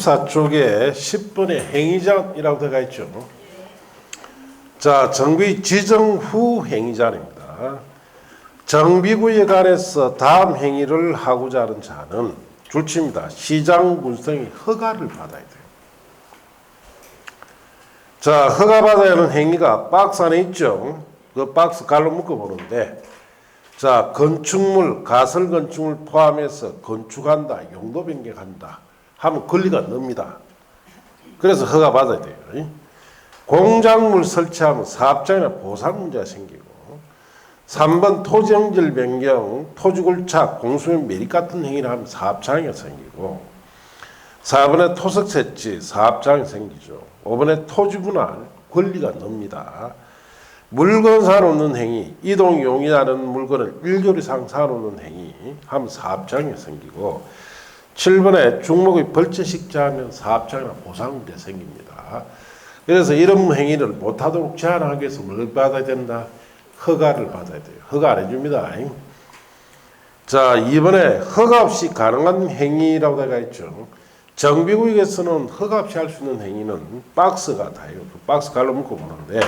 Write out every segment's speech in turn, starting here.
24쪽에 10번에 행위자이라고 되어 있죠. 자, 정비 지정 후 행위자입니다. 정비구역 안에서 다음 행위를 하고자 하는 자는 줄칩니다. 시장 군수등의 허가를 받아야 돼요. 자, 허가받아야 하는 행위가 박스 안에 있죠. 그 박스 갈로 묶어보는데, 자, 건축물, 가설 건축물 포함해서 건축한다, 용도 변경한다 하면 권리가 늡니다. 그래서 허가받아야 돼요. 공작물 설치하면 사업장이나 보상 문제가 생기고, 3번 토지형질 변경, 토지굴착, 공수면 매립 같은 행위를 하면 사업장애가 생기고, 4번에 토석設置, 사업장이 생기죠. 5번에 토지 분할, 권리가 늡니다. 물건 사놓는 행위, 이동 용이라는 물건을 1개월 이상 사놓는 행위 하면 사업장애 생기고, 7번에 중목의 벌채식자하면 사업장이나 보상 문제 생깁니다. 그래서 이런 행위를 못하도록 제한하기 위해서 뭘 받아야 된다? 허가를 받아야 돼요. 허가 안 해줍니다. 자, 이번에 허가 없이 가능한 행위라고 되어 있죠. 정비구역에서는 허가 없이 할 수 있는 행위는 박스가 다예요. 그 박스 갈로 묶어 보는데,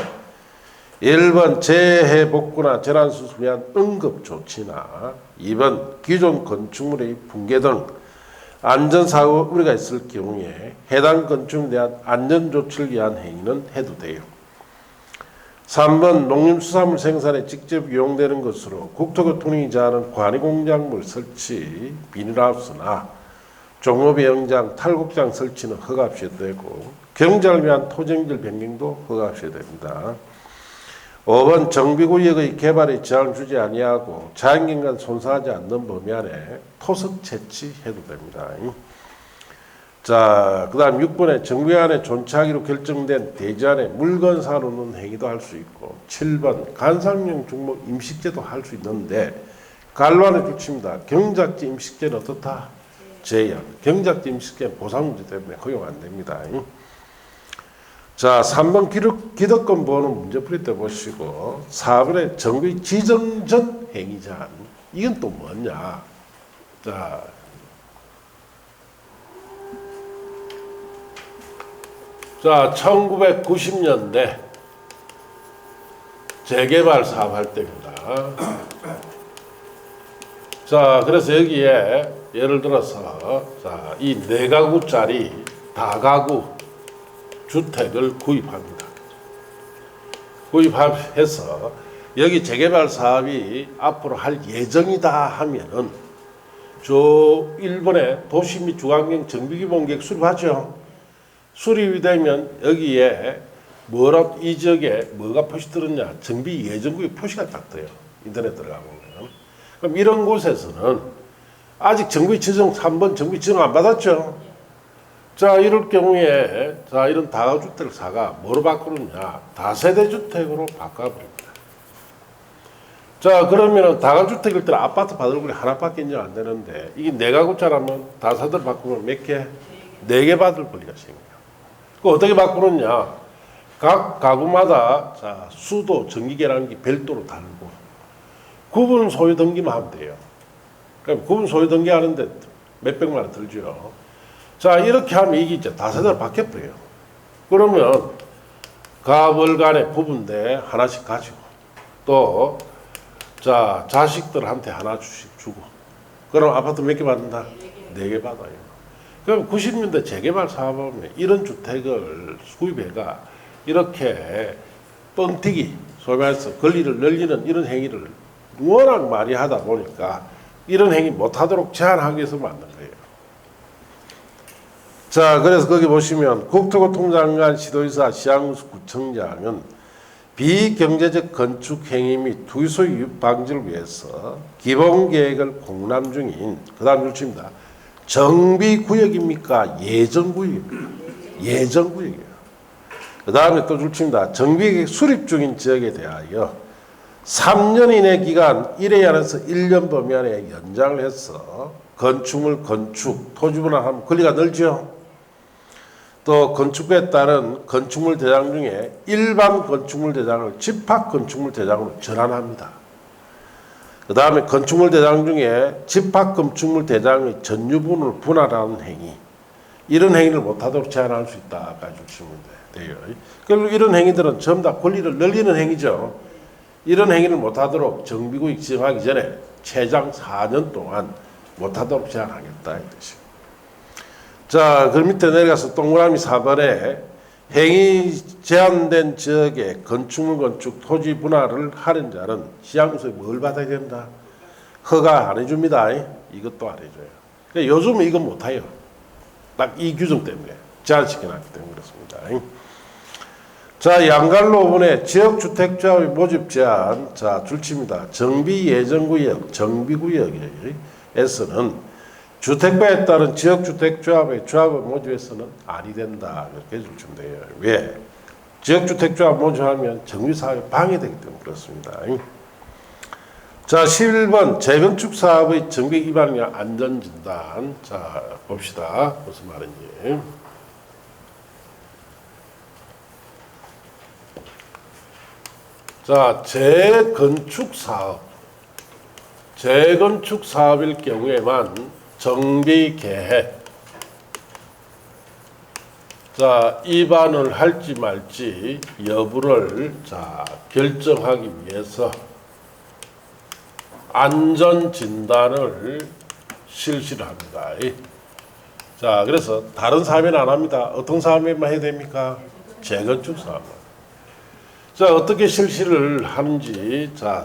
1번 재해 복구나 재난 수습을 위한 응급 조치나, 2번 기존 건축물의 붕괴 등 안전사고 우려가 있을 경우에 해당 건축물에 대한 안전조치를 위한 행위는 해도 돼요. 3번 농림수산물 생산에 직접 이용되는 것으로 국토교통령이 제한하는 관이공작물 설치, 비닐하우스나 종업의 영장, 탈곡장 설치는 허가 없이 해도 되고, 경작을 위한 토지형질 변경도 허가 없이 해도 됩니다. 5번 정비구역의 개발에 제한을 주지 아니하고 자연경관 손상하지 않는 범위 안에 토석 채취해도 됩니다. 자, 그 다음 6번에 정비 안에 존치하기로 결정된 대지 안에 물건 사놓는 행위도 할 수 있고, 7번 간상용 중목 임식제도 할 수 있는데, 갈로 안에 붙입니다. 경작지 임식제는 어떻다? 제한. 경작지 임식제는 보상 문제 때문에 허용 안 됩니다. 자, 3번 기득권 보호는 문제풀이 때 보시고, 4번에 정비 지정 전 행위 제한. 이건 또 뭐냐? 자, 1990년대 재개발 사업 할 때입니다. 자, 그래서 여기에 예를 들어서, 자, 이 4가구짜리 다가구 주택을 구입합니다. 구입해서 여기 재개발 사업이 앞으로 할 예정이다 하면은 저 일본의 도시 및 주거환경 정비기본계획 수립하죠. 수립이 되면 여기에 이 지역에 뭐가 표시 들었냐? 정비 예정구역 표시가 딱 떠요. 인터넷 들어가 보면. 그럼 이런 곳에서는 아직 정비 지정 3번 정비 지정 안 받았죠. 자, 이럴 경우에, 자, 이런 다가주택을 사가 뭐로 바꾸느냐? 다세대 주택으로 바꿔버립니다. 자, 그러면은 다가주택일 때는 아파트 받을 권리 하나밖에 이제 안 되는데, 이게 4가구짜라면 다세대를 바꾸면 몇 개? 4개 받을 권리가 생겨요. 그 어떻게 바꾸느냐? 각 가구마다, 자, 수도, 전기계량기 별도로 다르고, 구분 소유 등기만 하면 돼요. 그럼 구분 소유 등기 하는데 몇백만 원 들죠. 자, 이렇게 하면 이게 이제 다세대로 바뀌어버려요. 그러면 가월 간의 부분대 하나씩 가지고, 또, 자, 자식들한테 하나 주고, 그럼 아파트 몇 개 받는다? 4개 받아요. 그럼 90년대 재개발 사업하면 이런 주택을 구입해가 이렇게 뻥튀기, 소위 말해서 권리를 늘리는 이런 행위를 워낙 많이 하다 보니까 이런 행위 못하도록 제한하기 위해서 만든 거예요. 자, 그래서 거기 보시면 국토교통장관, 시도지사, 시장구청장은 비경제적 건축 행위 및 투기소유 유입 방지를 위해서 기본계획을 공람 중인, 그 다음 줄칩니다. 정비구역입니까? 예정구역입니까? 예정구역이에요. 그 다음에 또 줄칩니다. 정비계획 수립 중인 지역에 대하여 3년 이내 기간 1회 안에서 1년 범위 안에 연장을 해서 건축물 건축, 토지 분할하면 권리가 늘죠. 또 건축부에 따른 건축물 대장 중에 일반 건축물 대장을 집합 건축물 대장으로 전환합니다. 그 다음에 건축물 대장 중에 집합 건축물 대장의 전유분을 분할하는 행위, 이런 행위를 못하도록 제한할 수 있다까지 주시면 돼요. 결국 이런 행위들은 전부 다 권리를 늘리는 행위죠. 이런 행위를 못하도록 정비구역 지정하기 전에 최장 4년 동안 못하도록 제한하겠다 이 뜻이에요. 자, 그 밑에 내려가서 동그라미 4번에 행위 제한된 지역의 건축물 건축 토지 분할을 하는 자는 시장구에서 뭘 받아야 된다? 허가 안 해줍니다. 이것도 안 해줘요. 그러니까 요즘은 이건 못해요. 딱 이 규정 때문에 제한시켜놨기 때문에 그렇습니다. 자, 양갈로 5번에 지역주택조합의 모집 제한. 자, 줄칩니다. 정비예정구역, 정비구역에서는 주택가에 따른 지역주택조합의 조합을 모집해서는 아니 된다. 이렇게 줄치면 돼요. 왜? 지역주택조합 모집하면 정비사업이 방해되기 때문에 그렇습니다. 자, 11번 재건축 사업의 정비 위반이나 안전진단. 자, 봅시다. 무슨 말인지. 자, 재건축 사업일 경우에만 정비 계획, 자, 위반을 할지 말지 여부를 자, 결정하기 위해서 안전 진단을 실시를 합니다. 자, 그래서 다른 사업에는 안 합니다. 어떤 사업에만 해야 됩니까? 재건축 사업. 자, 어떻게 실시를 하는지, 자,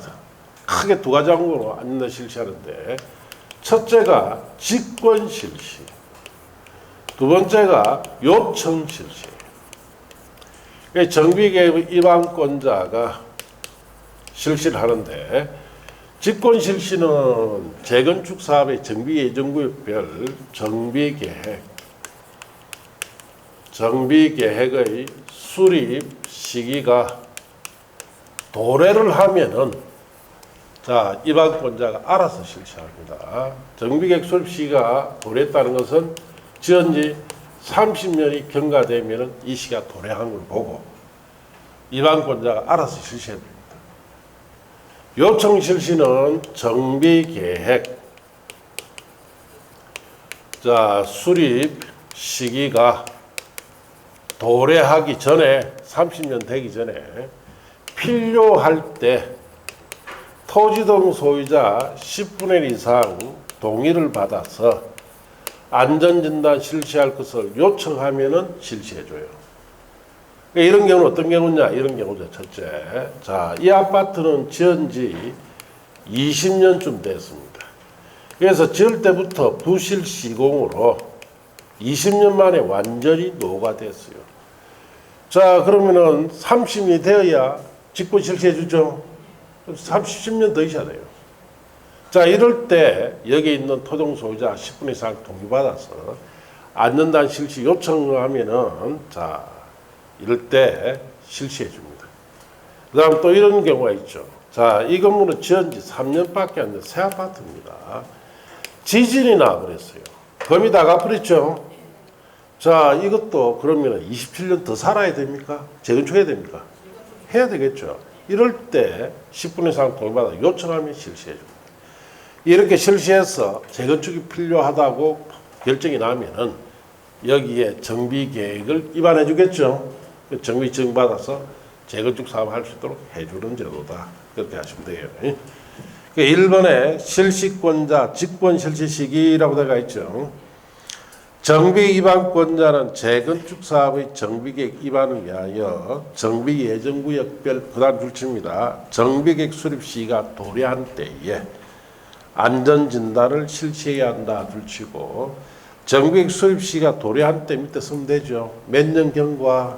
크게 두 가지 항목으로 안전 실시하는데, 첫째가 직권 실시, 두 번째가 요청 실시. 정비계획 위반권자가 실시를 하는데, 직권 실시는 재건축 사업의 정비 예정구역별 정비계획의 수립 시기가 도래를 하면은 자, 위반권자가 알아서 실시합니다. 정비계획 수립 시기가 도래했다는 것은 지은 지 30년이 경과되면은 이 시기가 도래한 걸 보고 위반권자가 알아서 실시해야 됩니다. 요청 실시는 정비계획 자, 수립 시기가 도래하기 전에 30년 되기 전에 필요할 때 토지 등 소유자 10분의 1 이상 동의를 받아서 안전진단 실시할 것을 요청하면은 실시해줘요. 이런 경우는 어떤 경우냐? 이런 경우죠. 첫째, 자, 이 아파트는 지은 지 20년쯤 됐습니다. 그래서 지을 때부터 부실 시공으로 20년 만에 완전히 노후화됐어요. 자, 그러면은 30년이 되어야 직권 실시해 주죠. 30년 더 있어야 돼요. 자, 이럴 때 여기 있는 토종 소유자 10분 이상 동의받아서 안전단 실시 요청을 하면은 자, 이럴 때 실시해 줍니다. 그 다음 또 이런 경우가 있죠. 자, 이 건물은 지은 지 3년밖에 안 된 새 아파트입니다. 지진이 나버렸어요. 금이 다 가버렸죠. 자, 이것도 그러면 27년 더 살아야 됩니까? 재건축해야 됩니까? 해야 되겠죠. 이럴 때 10분 이상 동의받아 요청하면 실시해 줍니다. 이렇게 실시해서 재건축이 필요하다고 결정이 나면은 여기에 정비 계획을 위반해 주겠죠. 정비 증받아서 재건축 사업 할 수 있도록 해주는 제도다. 그렇게 하시면 돼요. 1번에 실시권자 직권 실시 시기라고 되어 있죠. 정비 위반권자는 재건축 사업의 정비계획 위반을 위하여 정비 예정구역별 그다음 줄칩니다. 정비계획 수립 시기가 도래한 때에 안전진단을 실시해야 한다 줄치고 정비계획 수립 시기가 도래한 때 밑에 쓰면 되죠. 몇 년 경과?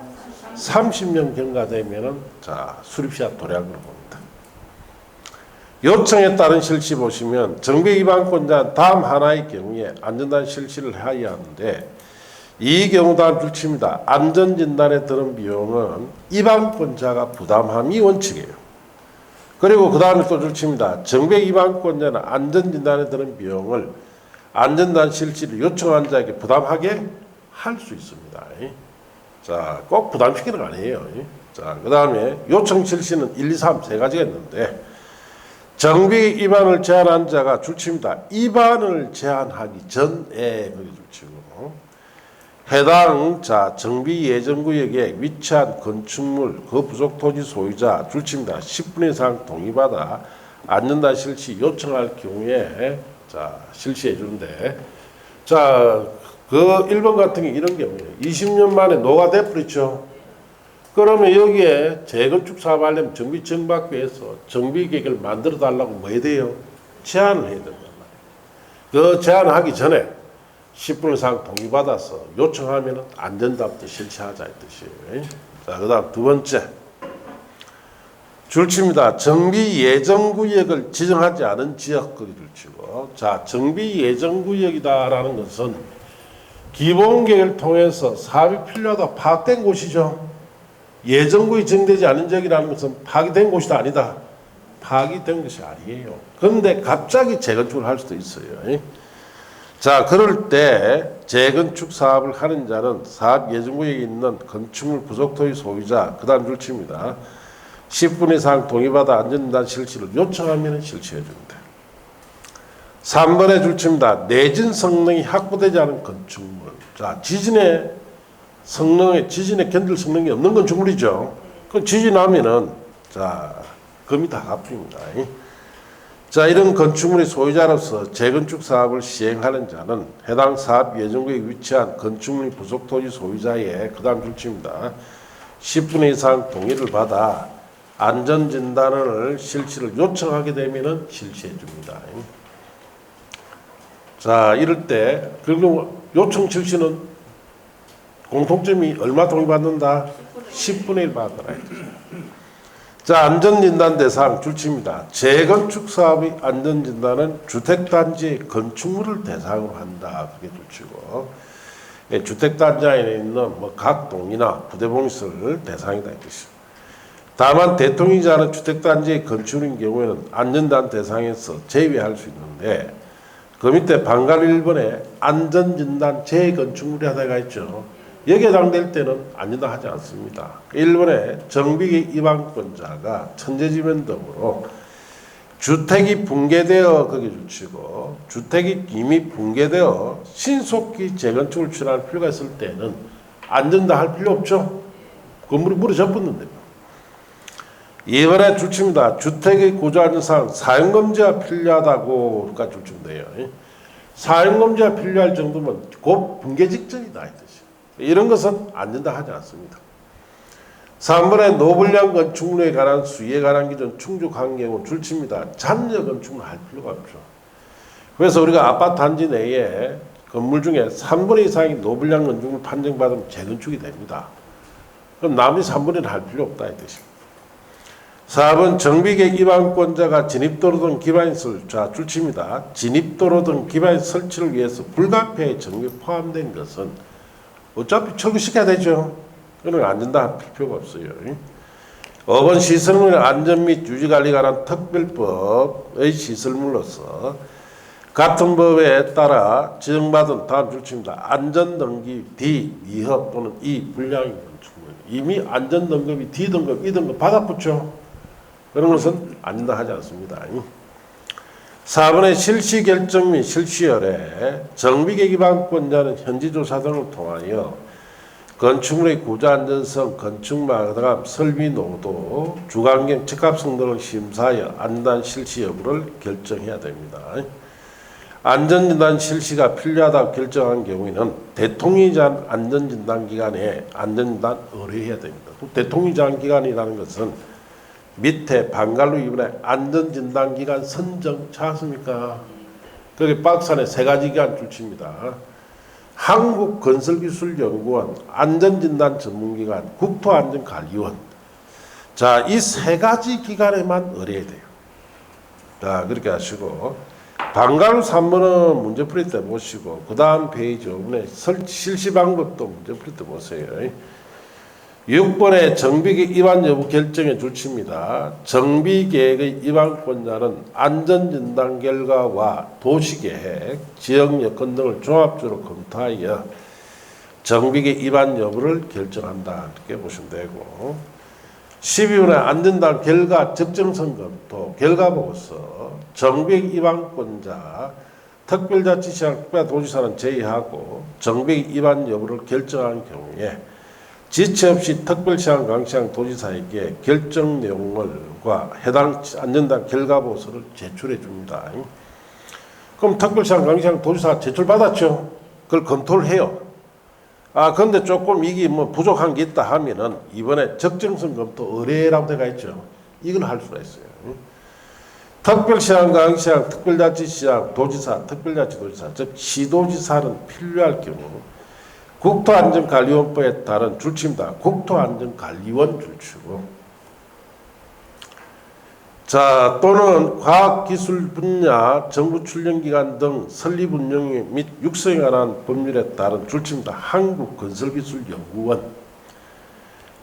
30년 경과되면은 자, 수립 시기가 도래한 걸 봅니다. 요청에 따른 실시 보시면 정비 위반권자는 다음 하나의 경우에 안전단 실시를 해야 하는데 이 경우 다음 줄칩니다. 안전진단에 드는 비용은 위반권자가 부담함이 원칙이에요. 그리고 그 다음에 또 줄칩니다. 정비 위반권자는 안전진단에 드는 비용을 안전단 실시를 요청한 자에게 부담하게 할 수 있습니다. 자, 꼭 부담시키는 거 아니에요. 자, 그 다음에 요청 실시는 1, 2, 3 세 가지가 있는데 정비 위반을 제한한 자가 줄칩니다. 위반을 제한하기 전에 거기 줄치고 해당 정비 예정구역에 위치한 건축물 그 부속 토지 소유자 줄칩니다. 10분 이상 동의받아 안전단 실시 요청할 경우에 실시해 주는데 그 1번 같은 게 이런 경우에요. 20년 만에 노가돼 버렸죠. 그러면 여기에 재건축 사업하려면 정비청박회에서 정비계획을 만들어 달라고 뭐 해야 돼요? 제안을 해야 된단 말이에요. 그 제안을 하기 전에 10분 이상 동의받아서 요청하면 안전담도 실시하자 이 뜻이에요. 그 다음 두 번째 줄칩니다. 정비 예정구역을 지정하지 않은 지역 거기 줄치고 정비 예정구역이다라는 것은 기본계획을 통해서 사업이 필요하다 파악된 곳이죠. 예정구역이 정되지 않은 지역이라는 것은 파기된 곳이 아니다. 파기된 것이 아니에요. 그런데 갑자기 재건축을 할 수도 있어요. 그럴 때 재건축 사업을 하는 자는 사업 예정구역에 있는 건축물 부속토지 소유자 그 다음 줄칩니다. 10분 이상 동의받아 안전단 실시를 요청하면 실시해 줍니다. 3번에 줄칩니다. 내진 성능이 확보되지 않은 건축물. 지진에 견딜 성능이 없는 건축물이죠. 그 지진하면은 금이 다 갚힙니다. 이런 건축물의 소유자로서 재건축 사업을 시행하는 자는 해당 사업 예정구역에 위치한 건축물 부속 토지 소유자의 그 다음 줄칩니다. 10분 이상 동의를 받아 안전진단을 실시를 요청하게 되면 실시해 줍니다. 이럴 때 그리고 요청 실시는 공통점이 얼마 동의받는다? 10분의 1 받아라. 안전진단 대상 줄칩니다. 재건축 사업의 안전진단은 주택단지의 건축물을 대상으로 한다. 그게 줄치고 주택단지 안에 있는 각 동이나 부대봉시설 대상이다. 이 뜻입니다. 다만 대통령이지 않은 주택단지의 건축물인 경우에는 안전단 대상에서 제외할 수 있는데 그 밑에 방갈 1번에 안전진단 재건축물이 하다가 있죠. 여기에 해당될 때는 안전단 하지 않습니다. 1번에 정비계 입안권자가 천재지변 등으로 주택이 붕괴되어 거기 줄치고 주택이 이미 붕괴되어 신속히 재건축을 추진할 필요가 있을 때는 안전단 할 필요 없죠. 건물이 무너져버렸는데. 2번에 줄칩니다. 주택의 구조안전상 사용검증가 필요하다고가 줄친대요. 사용검증가 필요할 정도면 곧 붕괴 직전이다. 이 뜻이에요. 이런 것은 안전다 하지 않습니다. 3번에 노불량 건축물에 관한 수위에 관한 기준 충족한 경우 줄칩니다. 잔여 건축물 할 필요가 없죠. 그래서 우리가 아파트 단지 내에 건물 중에 3분의 이상이 노불량 건축물 판정받으면 재건축이 됩니다. 그럼 나머지 3분의 1을 할 필요 없다 이 뜻입니다. 4번 정비계획 입안권자가 진입도로 등 기반시설 줄칩니다. 진입도로 등 기반시설 설치를 위해서 불가피하게 정비에 포함된 것은 어차피 철거시켜야 되죠. 그건 안전다 할 필요가 없어요. 5번 시설물 안전 및 유지관리에 관한 특별법의 시설물로서 같은 법에 따라 지정받은 다음 줄칩니다. 안전등급 D, 미흡 또는 E 불량인 건축물. 이미 안전등급이 D등급, E등급 받았죠. 그런 것은 안전다 하지 않습니다. 4번의 실시결정 및 실시열에 정비계획 입안권자는 현지조사 등을 통하여 건축물의 구조안전성, 건축마감, 설비 노도, 주관경, 적합성 등을 심사하여 안전단 실시 여부를 결정해야 됩니다. 안전진단 실시가 필요하다고 결정한 경우에는 대통령이지 않은 안전진단기관에 안전진단 의뢰해야 됩니다. 대통령이지않은 것은 밑에 방갈로 이번에 안전진단기관 선정 찾았습니까? 거기 박스 안에 3가지 기관 줄칩니다. 한국건설기술연구원, 안전진단 전문기관, 국토안전관리원. 이 3가지 기관에만 의뢰해야 돼요. 그렇게 하시고 방갈로 3번은 문제풀이 때 보시고 그 다음 페이지 5번에 실시 방법도 문제풀이 때 보세요. 6번에 정비계획 입안 여부 결정에 줄칩니다. 정비계획의 입안권자는 안전진단 결과와 도시계획, 지역 여건 등을 종합적으로 검토하여 정비계획 입안 여부를 결정한다. 이렇게 보시면 되고 12번에 안전단 결과 적정성 검토, 결과보고서, 정비계획 입안권자 특별자치시장 특별도지사는 제외하고 정비 위반 여부를 결정한 경우에 지체 없이 특별시장, 광시장, 도지사에게 결정 내용과 해당 안전단 결과 보고서를 제출해 줍니다. 그럼 특별시장, 광시장, 도지사가 제출받았죠. 그걸 검토를 해요. 그런데 조금 이게 뭐 부족한 게 있다 하면은 이번에 적정성 검토 의뢰라고 되어 있죠. 이걸 할 수가 있어요. 특별시장, 광시장, 특별자치시장, 도지사, 특별자치도지사, 즉 시도지사는 필요할 경우 국토안전관리원법에 따른 줄치입니다. 국토안전관리원 줄치고, 자 또는 과학기술 분야 정부 출연기관 등 설립 운영 및 육성에 관한 법률에 따른 줄치입니다. 한국건설기술연구원.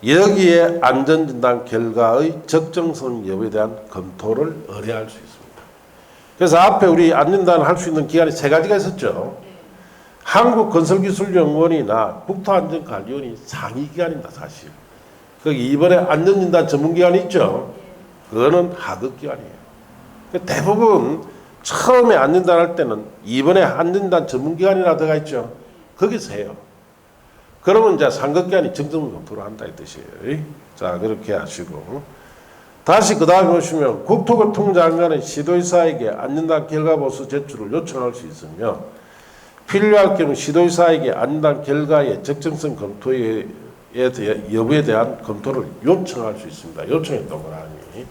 여기에 안전진단 결과의 적정성 여부에 대한 검토를 의뢰할 수 있습니다. 그래서 앞에 우리 안전진단을 할 수 있는 기관이 세 가지가 있었죠. 한국건설기술연구원이나 국토안전관리원이 상위기관입니다. 사실. 거기 이번에 안전진단 전문기관이 있죠. 그거는 하급기관이에요. 대부분 처음에 안전진단 할 때는 이번에 안전진단 전문기관이라고 들어가 있죠. 거기서 해요. 그러면 이제 상급기관이 정정 검토를 한다 이 뜻이에요. 자, 그렇게 하시고. 다시 그 다음에 보시면 국토교통장관은 시도지사에게 안전단 결과보고서 제출을 요청할 수 있으며 필요할 경우 시도지사에게 안전단 결과의 적정성 검토에 여부에 대한 검토를 요청할 수 있습니다. 요청에 동그라미.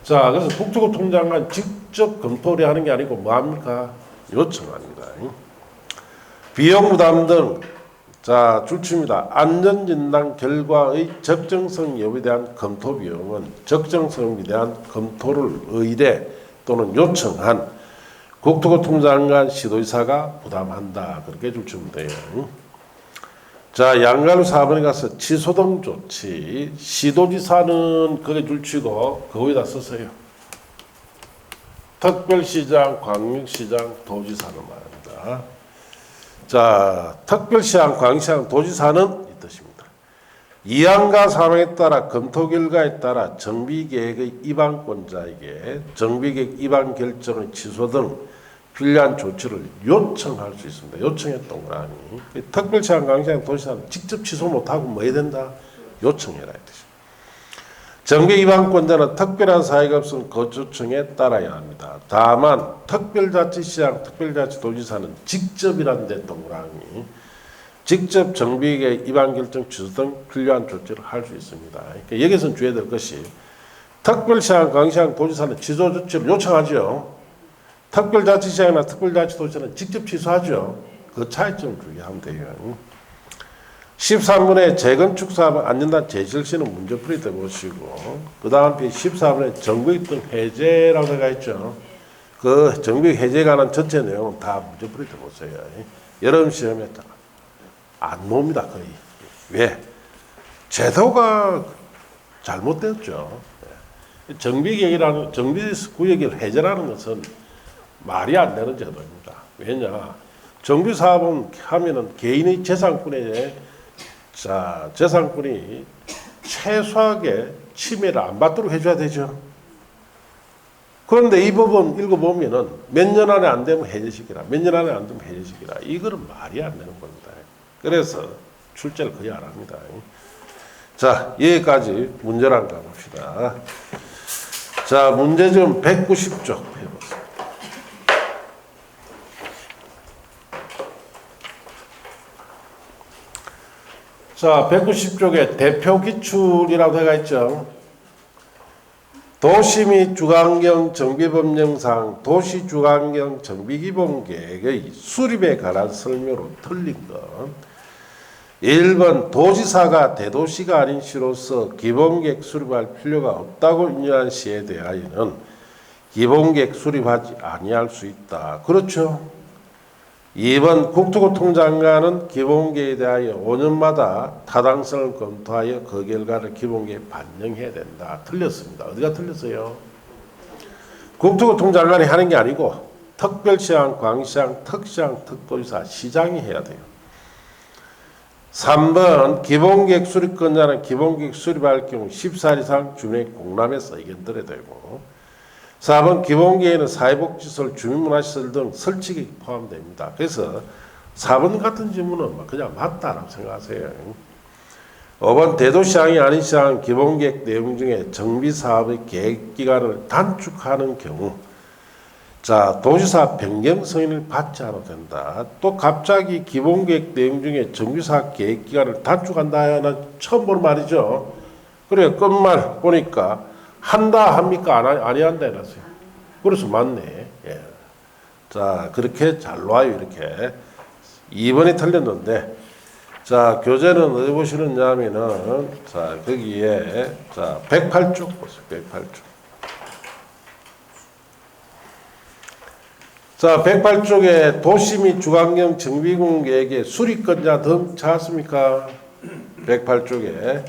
자, 그래서 국토교통장관 직접 검토를 하는 게 아니고 뭐합니까? 요청합니다. 비용 부담 등, 자, 줄치입니다. 안전진단 결과의 적정성 여부에 대한 검토 비용은 적정성에 대한 검토를 의뢰 또는 요청한 국토교통장관 시도지사가 부담한다. 그렇게 줄치면 돼요. 자, 양가로 4번에 가서 취소 등 조치. 시도지사는 그게 줄치고 그 위에다 썼어요. 특별시장, 광역시장, 도지사는 말입니다. 자, 특별시장, 광역시장, 도지사는 이 뜻입니다. 2항과 3항에 따라 검토 결과에 따라 정비계획의 입안권자에게 정비계획 입안 결정의 취소 등 필요한 조치를 요청할 수 있습니다. 요청에 동그라미. 특별시장, 광역시장, 도지사는 직접 취소 못하고 뭐 해야 된다? 요청해라. 이 뜻입니다. 정비 입안권자는 특별한 사유가 없으면 그 요청에 따라야 합니다. 다만 특별자치시장, 특별자치도지사는 직접이라는데 동그라미. 직접 정비계획 입안 결정 취소 등 필요한 조치를 할 수 있습니다. 그러니까 여기서는 주의해야 될 것이 특별시장, 광역시장, 도지사는 취소 조치를 요청하죠. 특별자치시장이나 특별자치도지사는 직접 취소하죠. 그 차이점을 주의하면 돼요. 13번에 재건축 사업 안전단 제실시는 문제풀이 때 보시고, 그 다음 페이지 14번에 정비계획 등 해제라고 되어 있죠. 그 정비계획 해제에 관한 전체 내용은 다 문제풀이 때 보세요. 여러분 시험에 안 봅니다, 거의. 왜? 제도가 잘못되었죠. 정비계획이라는, 정비구역을 해제라는 것은 말이 안 되는 제도입니다. 왜냐? 정비사업은 하면은 개인의 재산권이 최소하게 침해를 안 받도록 해줘야 되죠. 그런데 이 법은 읽어보면은 몇 년 안에 안 되면 해제시키라. 몇 년 안에 안 되면 해제시키라. 이거는 말이 안 되는 겁니다. 그래서 출제를 거의 안 합니다. 자, 여기까지 문제를 가봅시다. 자, 문제 좀 190쪽 해보세요. 자, 190쪽에 대표 기출이라고 되어 있죠. 도시 및 주거환경 정비법령상 도시주거환경 정비기본계획의 수립에 관한 설명으로 틀린 것. 1번 도지사가 대도시가 아닌 시로서 기본계획 수립할 필요가 없다고 인정한 시에 대하여는 기본계획 수립하지 아니할 수 있다. 그렇죠. 2번 국토교통장관은 기본계획에 대하여 5년마다 타당성을 검토하여 그 결과를 기본계획에 반영해야 된다. 틀렸습니다. 어디가 틀렸어요? 국토교통장관이 하는 게 아니고 특별시장, 광시장, 특시장, 특도지사, 시장이 해야 돼요. 3번 기본계획 수립권자는 기본계획 수립할 경우 14일 이상 주민의 공람에서 의견 들어야 되고, 4번 기본계획에는 사회복지시설, 주민문화시설 등 설치객이 포함됩니다. 그래서 4번 같은 질문은 그냥 맞다라고 생각하세요. 5번 대도시장이 아닌 시장 기본계획 내용 중에 정비사업의 계획기간을 단축하는 경우 자 도지사 변경 승인을 받지 않아도 된다. 또 갑자기 기본계획 내용 중에 정비사업 계획기간을 단축한다는 처음 보는 말이죠. 그래 끝말 보니까 한다 합니까 아니 한다 해놨어요. 그래서 맞네. 예. 자 그렇게 잘 놔요 이렇게. 2번이 틀렸는데 자 교재는 어디 보시느냐면은 자 거기에 자 108쪽 보세요. 108쪽. 자 108쪽에 도시 및 주관경 정비공계획의 수립권자 등 찾았습니까? 108쪽에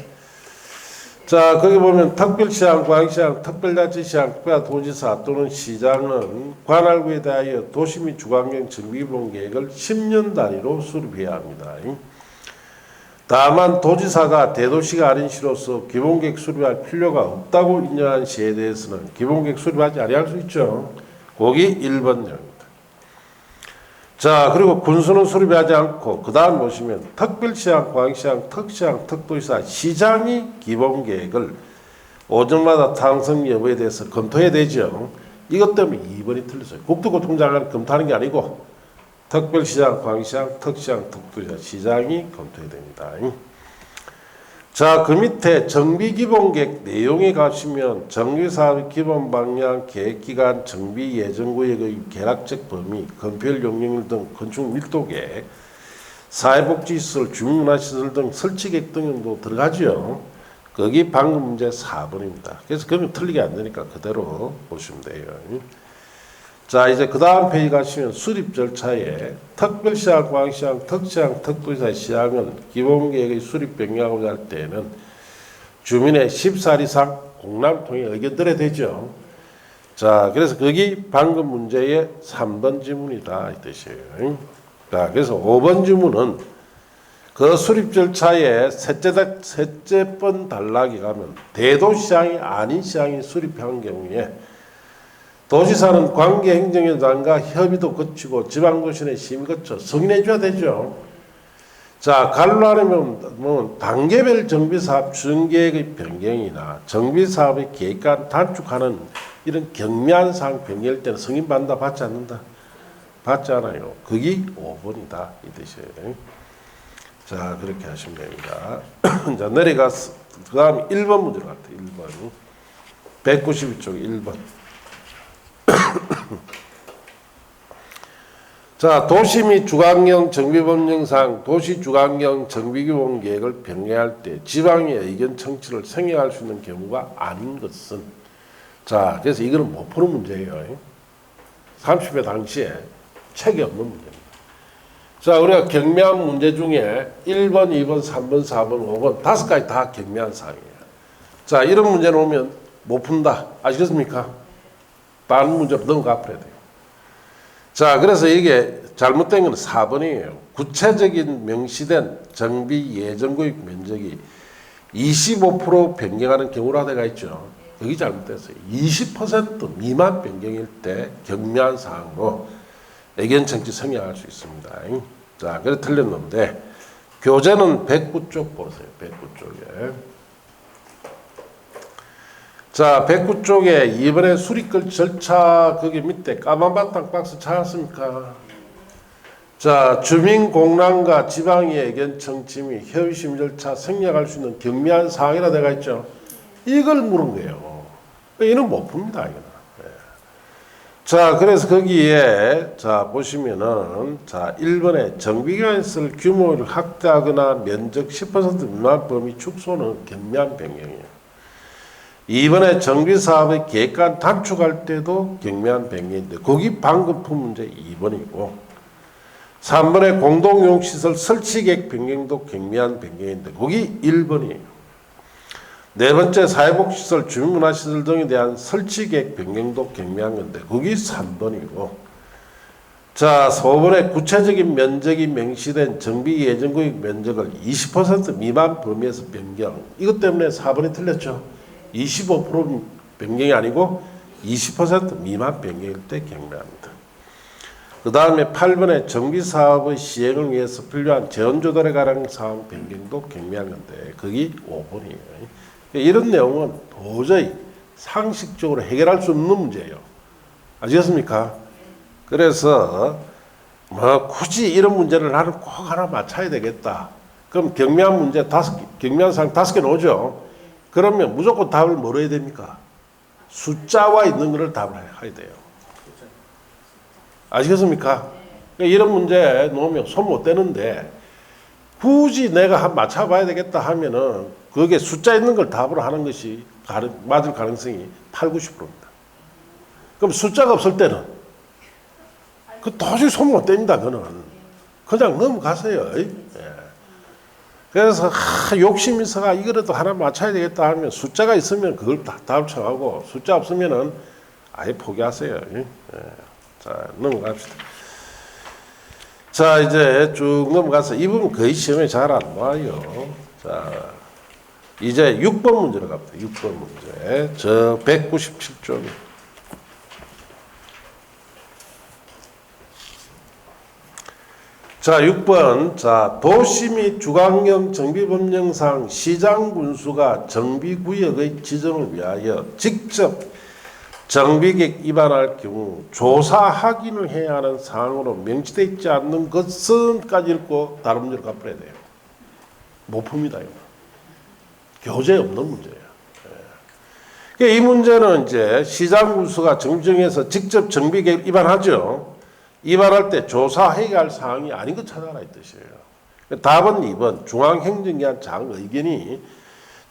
자 거기 보면 특별시장, 광시장, 특별자치시장, 특별도지사 또는 시장은 관할구에 대하여 도시 및 주관경 정비공계획을 10년 단위로 수립해야 합니다. 다만 도지사가 대도시가 아닌 시로서 기본계획 수립할 필요가 없다고 인정한 시에 대해서는 기본계획 수립하지 아니할 수 있죠. 거기 1번 내용입니다. 자 그리고 군수는 수립하지 않고 그 다음 보시면 특별시장, 광시장, 특시장, 특도지사, 시장이 기본계획을 5년마다 당선 여부에 대해서 검토해야 되죠. 이것 때문에 2번이 틀렸어요. 국토교통장관이 검토하는 게 아니고 특별시장, 광시장, 특시장, 특도지사, 시장이 검토해야 됩니다. 자, 그 밑에 정비기본계획 내용에 가시면 정비사업의 기본 방향, 계획기간, 정비 예정구역의 계략적 범위, 건폐율 용역률 등 건축 밀도계획, 사회복지시설, 주민문화시설 등 설치계획 등도 들어가죠. 거기 방금 문제 4번입니다. 그래서 그러면 틀리게 안 되니까 그대로 보시면 돼요. 자 이제 그 다음 페이지 가시면 수립 절차에 특별시장, 광시장, 특시장, 특도지사, 시장은 기본계획의 수립 변경하고자 할 때에는 주민의 10살 이상 공람통의 의견 들어야 되죠. 자 그래서 거기 방금 문제의 3번 지문이다 이 뜻이에요. 자 그래서 5번 지문은 그 수립 절차에 셋째 번 단락에 가면 대도시장이 아닌 시장이 수립한 경우에 도지사는 관계행정위원장과 협의도 거치고 지방도시내 심의 거쳐 승인해 줘야 되죠. 자, 가로하려면 뭐 단계별 정비사업 추진계획의 변경이나 정비사업의 계획간 단축하는 이런 경미한 사항 변경일 때는 승인받는다 받지 않는다? 받지 않아요. 그게 5번이다 이 뜻이에요. 자, 그렇게 하시면 됩니다. 자, 내려가서 그 다음 1번 문제로 갈게요. 1번 192쪽 1번 자, 도시 및 주관경 정비법령상 도시 주관경 정비기본계획을 변경할 때 지방의 의견 청취를 생략할 수 있는 경우가 아닌 것은 자, 그래서 이거는 못 푸는 문제예요. 30회 당시에 책이 없는 문제입니다. 자, 우리가 경미한 문제 중에 1번, 2번, 3번, 4번, 5번 5가지 다 경미한 사항이에요. 자, 이런 문제는 오면 못 푼다. 아시겠습니까? 다른 문제로 넘어가 버려야 돼요. 자, 그래서 이게 잘못된 건 4번이에요. 구체적인 명시된 정비 예정구역 면적이 25% 변경하는 경우라 되어 있죠. 여기 잘못됐어요. 20% 미만 변경일 때 경미한 사항으로 의견 청취 생략할 수 있습니다. 자, 그래 틀렸는데 교재는 109쪽 보세요. 109쪽에. 자, 109쪽에 이번에 수립권 절차 거기 밑에 까만 바탕 박스 찾았습니까? 자, 주민 공람과 지방의 의견 청취 및 협의심 절차 생략할 수 있는 경미한 사항이라 되어 있죠. 이걸 물은 거예요. 이는 못 풉니다. 이거는. 자, 그래서 거기에 자 보시면은 자 1번에 정비기관에서 규모를 확대하거나 면적 10% 미만 범위 축소는 경미한 변경이에요. 2번에 정비사업의 계획간 단축할 때도 경미한 변경인데 거기 방금 푼 문제 2번이고 3번에 공동용시설 설치계획 변경도 경미한 변경인데 거기 1번이에요. 네 번째 사회복지시설, 주민문화시설 등에 대한 설치계획 변경도 경미한 건데 거기 3번이고 자 4번에 구체적인 면적이 명시된 정비 예정구역 면적을 20% 미만 범위에서 변경 이것 때문에 4번이 틀렸죠. 25% 변경이 아니고 20% 미만 변경일 때 경매합니다. 그 다음에 8번에 정비사업의 시행을 위해서 필요한 재원조달에 관한 사항 변경도 경매한 건데 거기 5번이에요. 이런 내용은 도저히 상식적으로 해결할 수 없는 문제예요. 아시겠습니까? 그래서 뭐 굳이 이런 문제를 나는 꼭 하나 맞춰야 되겠다. 그럼 경매한 문제 경매한 사항 5개 나오죠. 그러면 무조건 답을 뭐로 해야 됩니까? 숫자와 있는 것을 답을 해야 돼요. 아시겠습니까? 이런 문제 놓으면 손 못 대는데 굳이 내가 맞춰봐야 되겠다 하면은 그게 숫자 있는 걸 답으로 하는 것이 맞을 가능성이 8, 90%입니다. 그럼 숫자가 없을 때는 그 도저히 손 못 댑니다. 그는 그냥 넘어가세요. 예. 그래서 욕심이 있어가 이거라도 하나 맞춰야 되겠다 하면 숫자가 있으면 그걸 답을 청하고 숫자 없으면은 아예 포기하세요. 예. 자, 넘어갑시다. 자, 이제 쭉 넘어가서 이 부분 거의 시험에 잘 안 나와요. 자, 이제 6번 문제로 갑니다. 6번 문제. 저 197쪽. 자, 6번. 자, 도시 및 주관경 정비법령상 시장군수가 정비구역의 지정을 위하여 직접 정비계획 위반할 경우 조사 확인을 해야 하는 사항으로 명시되어 있지 않는 것은까지 읽고 다른 문제로 가버려야 돼요. 못 풉니다. 이거. 교재 없는 문제예요. 예. 이 문제는 이제 시장군수가 정정해서 직접 정비계획 위반하죠. 위반할 때 조사해야 할 사항이 아닌 것 찾아라 이 뜻이에요. 답은 2번 중앙행정기관 장 의견이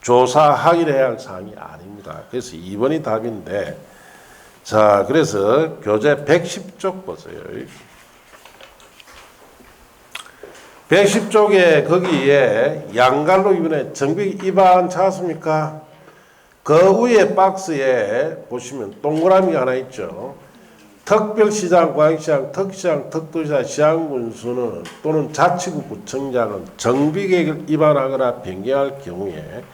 조사 확인해야 할 사항이 아닙니다. 그래서 2번이 답인데 자, 그래서 교재 110쪽 보세요. 110쪽에 거기에 양갈로 이번에 정비 위반 찾았습니까? 그 위에 박스에 보시면 동그라미가 하나 있죠. 특별시장, 광역시장, 특시장, 특도시장, 시장군수는 또는 자치구 구청장은 정비계획을 위반하거나 변경할 경우에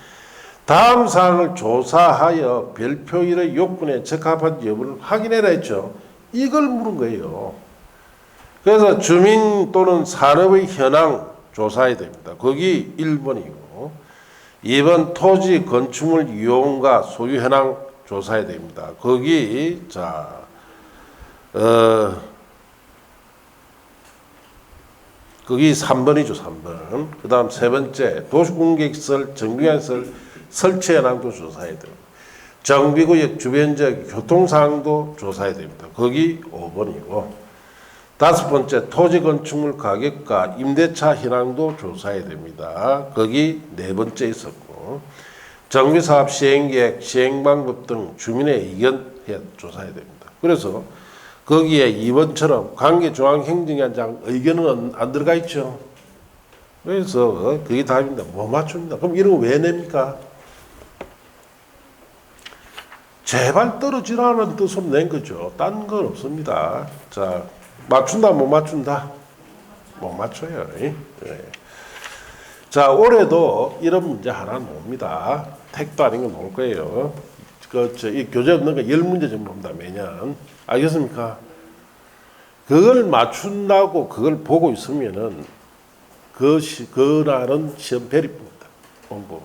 다음 사항을 조사하여 별표일의 요건에 적합한 여부를 확인해라 했죠. 이걸 물은 거예요. 그래서 주민 또는 산업의 현황 조사해야 됩니다. 거기 1번이고 2번 토지 건축물 이용과 소유 현황 조사해야 됩니다. 거기 거기 3번이죠. 3번. 그 다음 세 번째 도시공객시설 정비관시설 설치 현황도 조사해야 됩니다. 정비구역 주변지역 교통사항도 조사해야 됩니다. 거기 5번이고 다섯 번째 토지 건축물 가격과 임대차 현황도 조사해야 됩니다. 거기 네 번째 있었고 정비사업 시행계획, 시행방법 등 주민의 의견 조사해야 됩니다. 그래서 거기에 2번처럼 관계중앙행정위원장 의견은 안 들어가 있죠. 그래서 그게 답입니다. 못 맞춥니다. 그럼 이런 거 왜 냅니까? 제발 떨어지라는 뜻으로 낸 거죠. 딴 건 없습니다. 자, 맞춘다, 못 맞춘다? 못 맞춰요. 네. 자, 올해도 이런 문제 하나 놉니다. 택도 아닌 거 놓을 거예요. 이 교재 없는 거 10문제 정도 봅니다, 매년. 알겠습니까? 그걸 맞춘다고 그걸 보고 있으면은 그날은 시험 배립입니다. 공부만.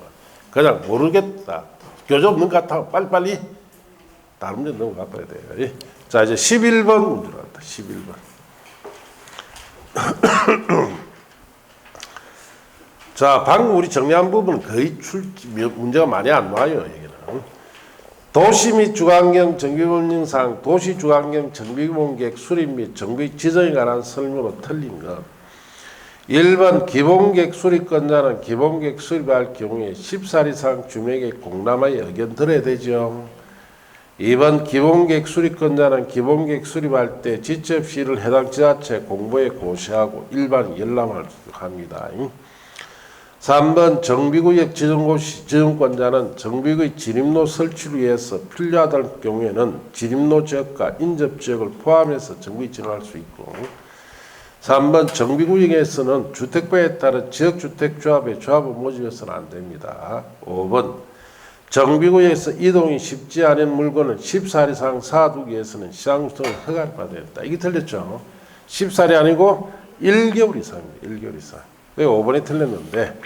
그냥 모르겠다. 교재 없는 것 같아. 빨리빨리. 다른 문제 넘어가 봐야 돼요. 자, 이제 11번 문제로 갑니다. 11번. 자, 방금 우리 정리한 부분은 거의 문제가 많이 안 나와요. 여기는. 도시 및 주관경 정비법령상 도시 주관경 정비공객 수립 및 정비 지정에 관한 설명으로 틀린 것. 1번 기본계획 수립권자는 기본계획 수립할 경우에 10살 이상 주민에게 공람하여 의견 들어야 되죠. 2번 기본계획 수립권자는 기본계획 수립할 때 지체 시를 해당 지자체 공보에 고시하고 일반 열람을 합니다. 3번 정비구역 지정권자는 정비구역 진입로 설치를 위해서 필요하다는 경우에는 진입로 지역과 인접지역을 포함해서 정비 지정할 수 있고 3번 정비구역에서는 주택법에 따른 지역주택조합의 조합을 모집해서는 안 됩니다. 5번 정비구역에서 이동이 쉽지 않은 물건을 10살 이상 사두기 위해서는 시장구성을 허가를 받아야 된다. 이게 틀렸죠. 10살이 아니고 1개월 이상입니다. 1개월 이상. 5번이 틀렸는데,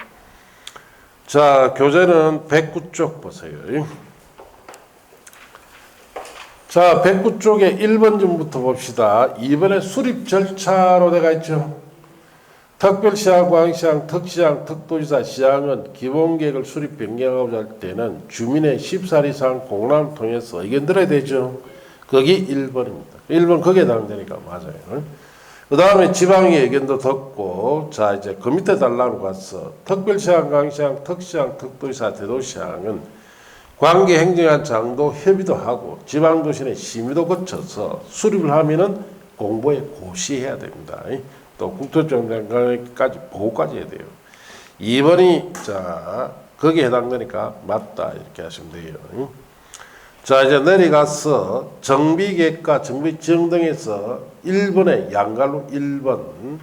자, 교재는 109쪽 보세요. 자, 109쪽에 1번 점부터 봅시다. 2번에 수립 절차로 되어 있죠. 특별시장, 광시장, 특시장, 특도지사, 시장은 기본계획을 수립 변경하고자 할 때는 주민의 10살 이상 공람을 통해서 의견 들어야 되죠. 거기 1번입니다. 1번 거기에 해당되니까 맞아요. 그 다음에 지방의 의견도 듣고, 자, 이제 그 밑에 달라고 가서 특별시장, 광시장, 특시장, 특도지사, 대도시장은 관계 행정한 장도 협의도 하고 지방도시의 심의도 거쳐서 수립을 하면은 공보에 고시해야 됩니다. 또 국토정장관까지 보고까지 해야 돼요. 2번이 자 거기에 해당되니까 맞다 이렇게 하시면 돼요. 자 이제 내려가서 정비계획과 정비지형 등에서 1번에 양갈로 1번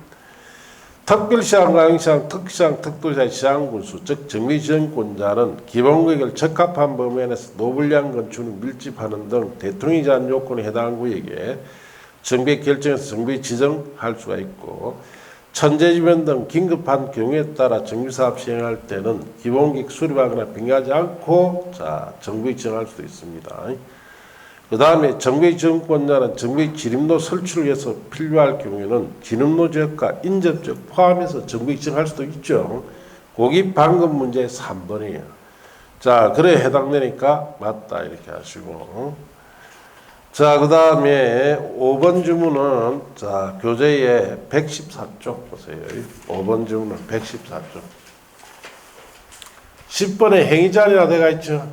특별시장, 광시장, 특시장, 특도지사, 시장군수 즉 정비지형권자는 기본구역을 적합한 범위 안에서 노블량 건축을 밀집하는 등 대통령이 제한 요건에 해당한 구역에 정비 결정에서 정비 지정할 수가 있고 천재지변 등 긴급한 경우에 따라 정비사업 시행할 때는 기본계획 수립하거나 변경하지 않고 자 정비 지정할 수도 있습니다. 그 다음에 정비 지정권자는 정비 지림로 설치를 위해서 필요할 경우에는 진입로 지역과 인접 지역 포함해서 정비 지정할 수도 있죠. 거기 방금 문제 3번이에요. 자 그래 해당되니까 맞다 이렇게 하시고 자, 그 다음에 5번 주문은, 자, 교재에 114쪽 보세요. 5번 주문은 114쪽. 10번에 행위자리라 되어 있죠.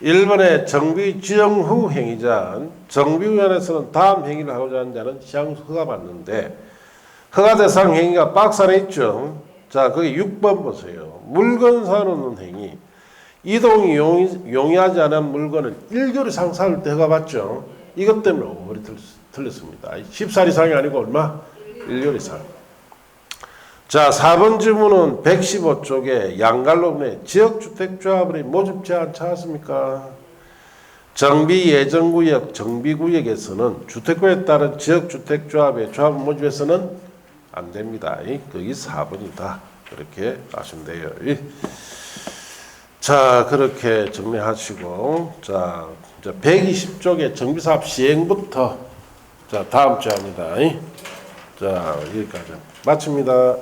1번에 정비 지정 후 행위자, 정비위원회에서는 다음 행위를 하고자 하는 자는 시장 허가 받는데, 허가 대상 행위가 박스 안에 있죠. 자, 거기 6번 보세요. 물건 사놓는 행위. 이동이 용이하지 않은 물건을 1개월 이상 살 때 허가받죠. 이것 때문에 5번이 틀렸습니다. 10살 이상이 아니고 얼마? 1개월 이상. 자, 4번 질문은 115쪽에 양갈로분의 지역주택조합의 모집 제한 찾았습니까? 정비예정구역, 정비구역에서는 주택구에 따른 지역주택조합의 조합 모집에서는 안 됩니다. 거기 4번이다. 그렇게 아시면 돼요. 자, 그렇게 정리하시고, 자, 120쪽에 정비사업 시행부터, 자, 다음 주합니다. 자, 여기까지 마칩니다.